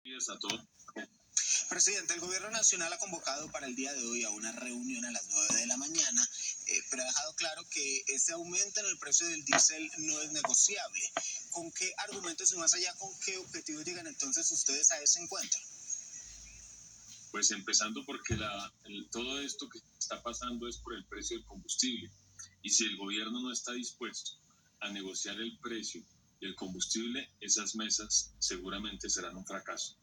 Días a todos. Presidente, el Gobierno Nacional ha convocado para el día de hoy a una reunión a las 9 de la mañana, pero ha dejado claro que ese aumento en el precio del diésel no es negociable. ¿Con qué argumentos y más allá con qué objetivos llegan entonces ustedes a ese encuentro? Pues empezando porque todo esto que está pasando es por el precio del combustible. Y si el gobierno no está dispuesto a negociar el precio del combustible, esas mesas seguramente serán un fracaso.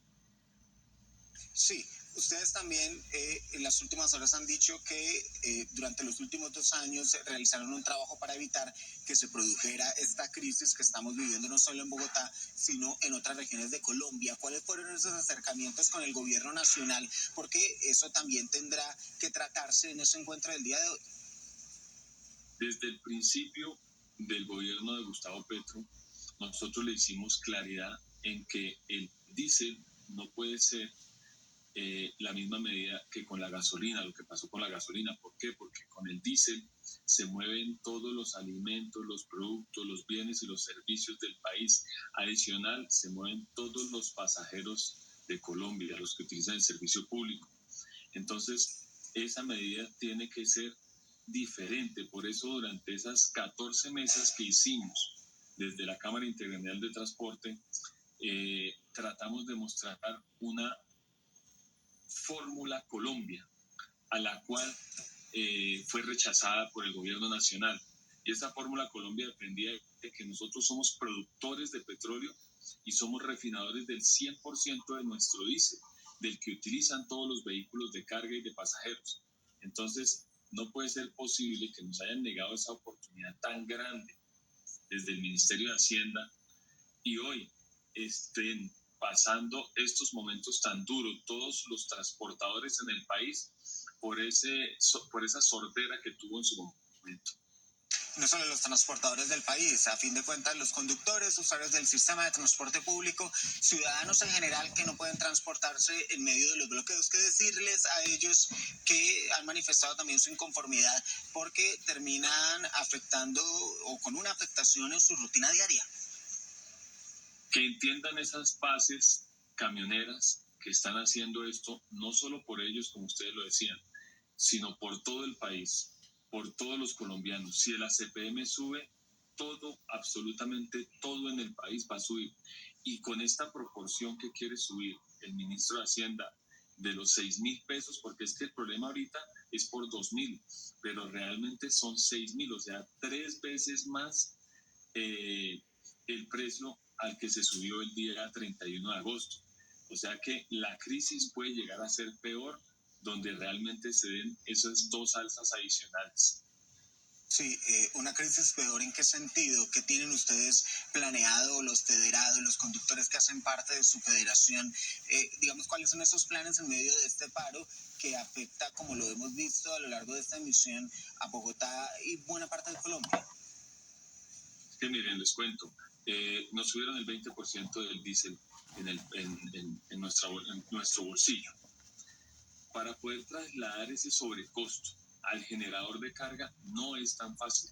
Sí, ustedes también en las últimas horas han dicho que durante los últimos 2 años realizaron un trabajo para evitar que se produjera esta crisis que estamos viviendo no solo en Bogotá, sino en otras regiones de Colombia. ¿Cuáles fueron esos acercamientos con el gobierno nacional? Porque eso también tendrá que tratarse en ese encuentro del día de hoy. Desde el principio del gobierno de Gustavo Petro, nosotros le hicimos claridad en que el diésel no puede ser la misma medida que con la gasolina, lo que pasó con la gasolina. ¿Por qué? Porque con el diésel se mueven todos los alimentos, los productos, los bienes y los servicios del país. Adicional, se mueven todos los pasajeros de Colombia, los que utilizan el servicio público. Entonces, esa medida tiene que ser diferente. Por eso, durante esas 14 mesas que hicimos desde la Cámara Intergremial de Transporte, tratamos de mostrar una Fórmula Colombia, a la cual fue rechazada por el gobierno nacional. Y esta Fórmula Colombia dependía de que nosotros somos productores de petróleo y somos refinadores del 100% de nuestro diésel, del que utilizan todos los vehículos de carga y de pasajeros. Entonces, no puede ser posible que nos hayan negado esa oportunidad tan grande desde el Ministerio de Hacienda y hoy estén pasando estos momentos tan duros todos los transportadores en el país por esa sordera que tuvo en su momento. No solo los transportadores del país, a fin de cuentas los conductores, usuarios del sistema de transporte público, ciudadanos en general que no pueden transportarse en medio de los bloqueos. ¿Qué decirles a ellos que han manifestado también su inconformidad porque terminan afectando o con una afectación en su rutina diaria? Que entiendan esas bases camioneras que están haciendo esto, no solo por ellos, como ustedes lo decían, sino por todo el país, por todos los colombianos. Si el ACPM sube, todo, absolutamente todo en el país va a subir. Y con esta proporción que quiere subir el ministro de Hacienda de los 6.000 pesos, porque es que el problema ahorita es por 2.000, pero realmente son 6.000, o sea, 3 veces más el precio al que se subió el día 31 de agosto. O sea que la crisis puede llegar a ser peor donde realmente se den esas dos alzas adicionales. Sí, una crisis peor, ¿en qué sentido? ¿Qué tienen ustedes planeado, los federados, los conductores que hacen parte de su federación? Digamos, ¿cuáles son esos planes en medio de este paro que afecta, como lo hemos visto a lo largo de esta emisión, a Bogotá y buena parte de Colombia? Que miren, les cuento, nos subieron el 20% del diésel en nuestro bolsillo. Para poder trasladar ese sobrecosto al generador de carga no es tan fácil.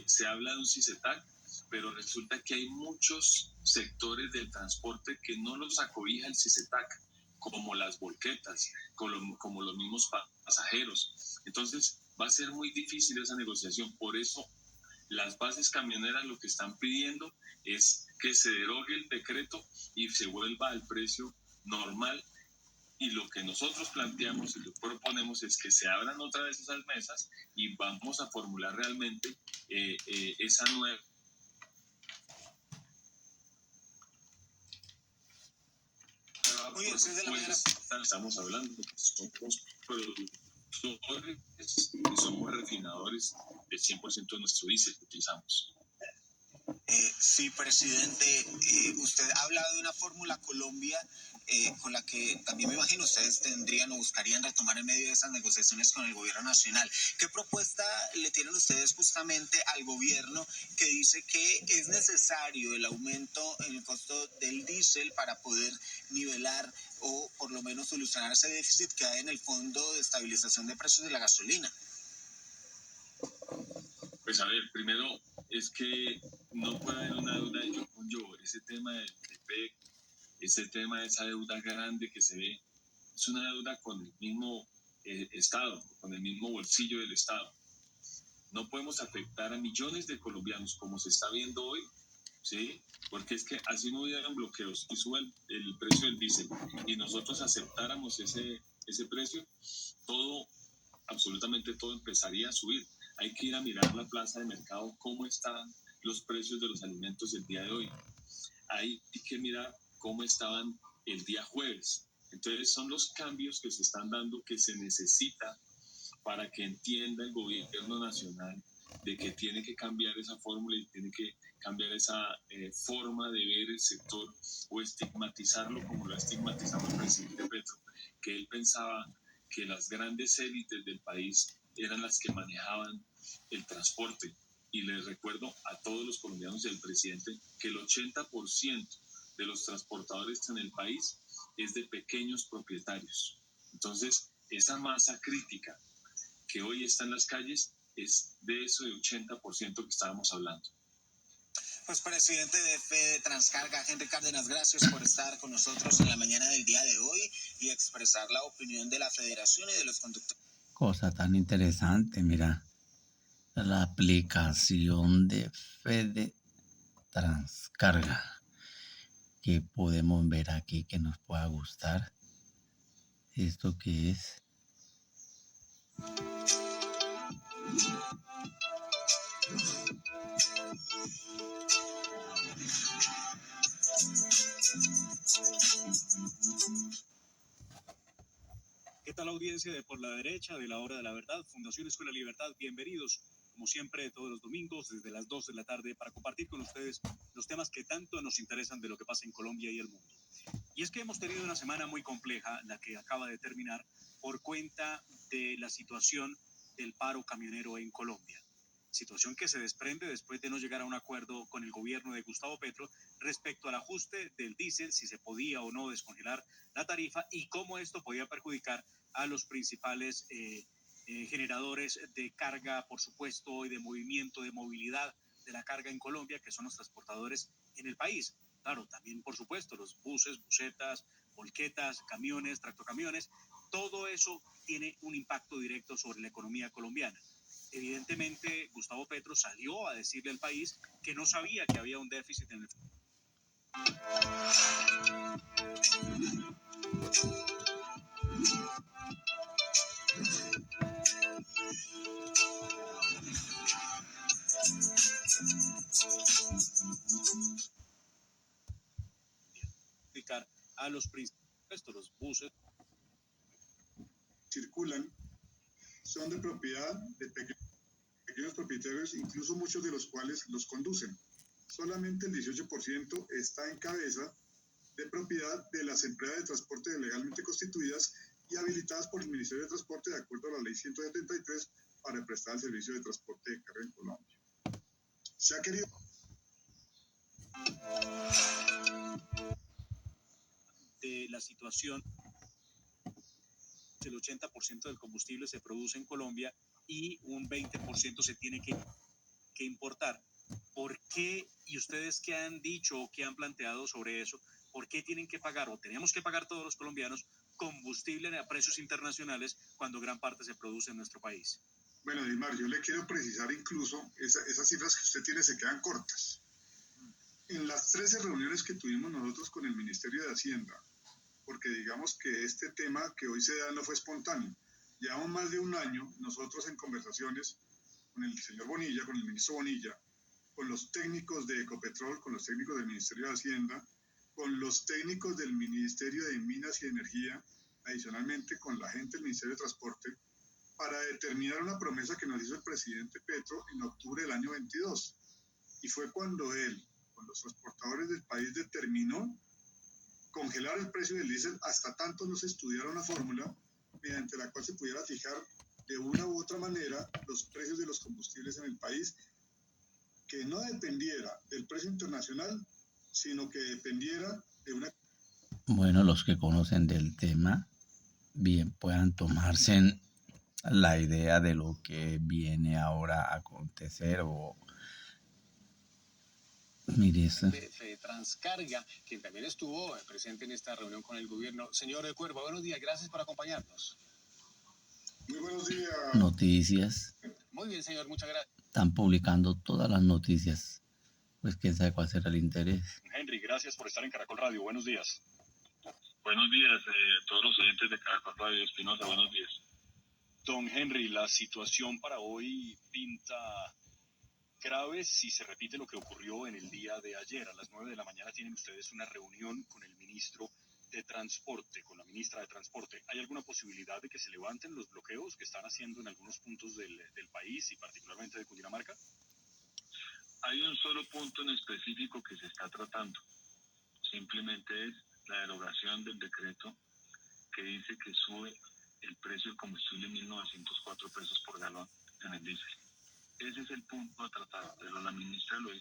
Se habla de un CICETAC, pero resulta que hay muchos sectores del transporte que no los acobija el CICETAC, como las volquetas, como los mismos pasajeros. Entonces va a ser muy difícil esa negociación. Por eso las bases camioneras lo que están pidiendo es que se derogue el decreto y se vuelva al precio normal. Y lo que nosotros planteamos y lo proponemos es que se abran otra vez esas mesas y vamos a formular realmente esa nueva. Muy bien, 6 de la mañana. Estamos hablando de que somos productores y somos refinadores del 100% de nuestro diésel que utilizamos. Sí, presidente, usted ha hablado de una fórmula Colombia con la que también me imagino ustedes tendrían o buscarían retomar en medio de esas negociaciones con el gobierno nacional. ¿Qué propuesta le tienen ustedes justamente al gobierno que dice que es necesario el aumento en el costo del diésel para poder nivelar o por lo menos solucionar ese déficit que hay en el Fondo de Estabilización de Precios de la Gasolina? Pues a ver, primero es que no puede haber una deuda de yo con yo. Ese tema del PEC ese tema de esa deuda grande que se ve, es una deuda con el mismo Estado, con el mismo bolsillo del Estado. No podemos afectar a millones de colombianos como se está viendo hoy, ¿sí? Porque es que así no hubieran bloqueos y suba el precio del diésel y nosotros aceptáramos ese precio, todo, absolutamente todo empezaría a subir. Hay que ir a mirar la plaza de mercado, cómo están los precios de los alimentos el día de hoy. Hay que mirar cómo estaban el día jueves. Entonces son los cambios que se están dando que se necesita para que entienda el gobierno nacional de que tiene que cambiar esa fórmula y tiene que cambiar esa forma de ver el sector o estigmatizarlo como lo ha estigmatizado el presidente Petro, que él pensaba que las grandes élites del país eran las que manejaban el transporte. Y les recuerdo a todos los colombianos y al presidente que el 80% de los transportadores en el país es de pequeños propietarios. Entonces, esa masa crítica que hoy está en las calles es de eso de 80% que estábamos hablando. Pues presidente de Fede Transcarga, Henry Cárdenas, gracias por estar con nosotros en la mañana del día de hoy y expresar la opinión de la federación y de los conductores. Cosa tan interesante, mira, la aplicación de Fede Transcarga que podemos ver aquí que nos pueda gustar. ¿Esto qué es? ¿Qué tal, audiencia de Por la Derecha, de la Hora de la Verdad, Fundación Escuela Libertad? Bienvenidos, como siempre, todos los domingos desde las 2 de la tarde para compartir con ustedes los temas que tanto nos interesan de lo que pasa en Colombia y el mundo. Y es que hemos tenido una semana muy compleja, la que acaba de terminar, por cuenta de la situación del paro camionero en Colombia. Situación que se desprende después de no llegar a un acuerdo con el gobierno de Gustavo Petro respecto al ajuste del diésel, si se podía o no descongelar la tarifa y cómo esto podía perjudicar a los principales generadores de carga, por supuesto, y de movimiento, de movilidad de la carga en Colombia, que son los transportadores en el país. Claro, también, por supuesto, los buses, busetas, volquetas, camiones, tractocamiones, todo eso tiene un impacto directo sobre la economía colombiana. Evidentemente, Gustavo Petro salió a decirle al país que no sabía que había un déficit en el... a los principales, los buses circulan son de propiedad de pequeños propietarios, incluso muchos de los cuales los conducen. Solamente el 18% está en cabeza de propiedad de las empresas de transporte legalmente constituidas y habilitadas por el Ministerio de Transporte de acuerdo a la Ley 173 para prestar el servicio de transporte de carga en Colombia. Se ha querido de la situación, el 80% del combustible se produce en Colombia y un 20% se tiene que importar. ¿Por qué? ¿Y ustedes qué han dicho o qué han planteado sobre eso? ¿Por qué tienen que pagar o tenemos que pagar todos los colombianos combustible a precios internacionales cuando gran parte se produce en nuestro país? Bueno, Dilmar, yo le quiero precisar incluso, esas cifras que usted tiene se quedan cortas. En las 13 reuniones que tuvimos nosotros con el Ministerio de Hacienda, porque digamos que este tema que hoy se da no fue espontáneo. Llevamos más de un año nosotros en conversaciones con el señor Bonilla, con el ministro Bonilla, con los técnicos de Ecopetrol, con los técnicos del Ministerio de Hacienda, con los técnicos del Ministerio de Minas y Energía, adicionalmente con la gente del Ministerio de Transporte, para determinar una promesa que nos hizo el presidente Petro en octubre del año 22. Y fue cuando él, con los transportadores del país, determinó congelar el precio del diésel hasta tanto no se estudiara una fórmula mediante la cual se pudiera fijar de una u otra manera los precios de los combustibles en el país, que no dependiera del precio internacional, sino que dependiera de una... Bueno, los que conocen del tema, bien puedan tomarse la idea de lo que viene ahora a acontecer o Mire eso. Transcarga, quien también estuvo presente en esta reunión con el gobierno. Señor Cuerva, buenos días, gracias por acompañarnos. Muy buenos días. Noticias. Muy bien, señor, muchas gracias. Están publicando todas las noticias. Pues quién sabe cuál será el interés. Henry, gracias por estar en Caracol Radio. Buenos días. Buenos días, todos los oyentes de Caracol Radio Espinosa, buenos días. Don Henry, la situación para hoy pinta grave si se repite lo que ocurrió en el día de ayer. A las 9 de la mañana tienen ustedes una reunión con el ministro de Transporte, con la ministra de Transporte. ¿Hay alguna posibilidad de que se levanten los bloqueos que están haciendo en algunos puntos del país y particularmente de Cundinamarca? Hay un solo punto en específico que se está tratando. Simplemente es la derogación del decreto que dice que sube el precio del combustible 1.904 pesos por galón en el diésel. Ese es el punto a tratar, pero la ministra lo